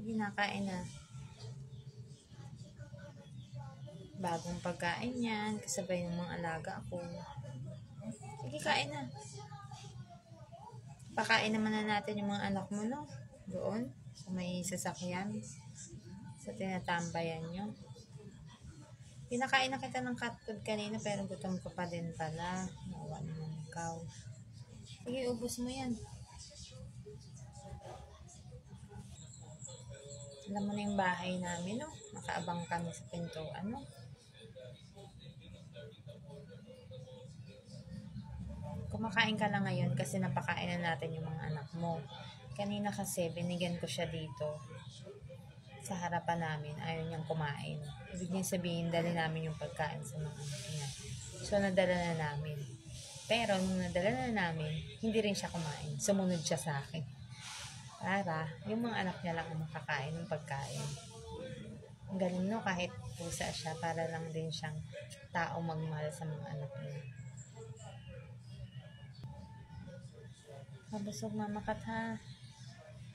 Sige, nakain na. Bagong pagkain yan. Kasabay ng mga alaga ko. Sige, kain na. Pakain naman na natin yung mga anak mo, no? Doon. Sa may sasakyan. Sa tinatambayan nyo. Pinakain na kita ng cat food kanina pero gutom ko pa din pala. Nawa naman ikaw. Sige, ubos mo yan. Alam mo na yung bahay namin, no? Nakaabang kami sa pintuan, no? Kumakain ka lang ngayon kasi napakain na natin yung mga anak mo. Kanina kasi binigyan ko siya dito sa harapan namin. Ayaw niyang kumain. Ibig niya sabihin, dali namin yung pagkain sa mga anak niya. So, nadala na namin. Pero, nung nadala na namin, hindi rin siya kumain. Sumunod siya sa akin. Para, yung mga anak niya lang ang makakain ng pagkain. Ang galing, no? Kahit pusa siya, para lang din siyang tao magmahal sa mga anak niya. Mabusog mamakat ha.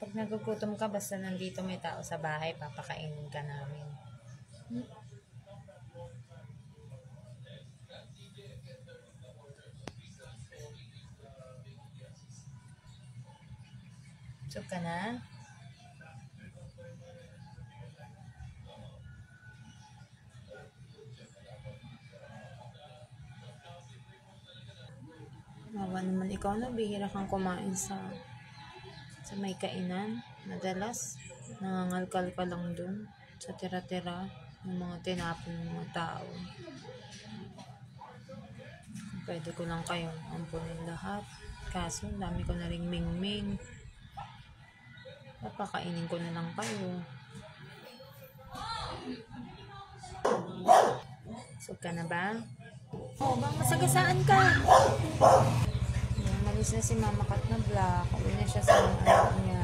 Pag nagugutom ka, basta nandito may tao sa bahay, papakainin ka namin. Busog ka na? Mawa naman ikaw na, bihira kang kumain sa may kainan. Madalas, nangangalkal ka lang dun sa tira-tira ng mga tinapon ng mga tao. Pwede ko lang kayong ampunin lahat. Kaso, dami ko na ring ming-ming. Papakainin ko na lang kayo. Busog ka na ba? Oo, bang masagasaan ka? Malis na si Mama Kat na black. Uwi na siya sa mga anak niya.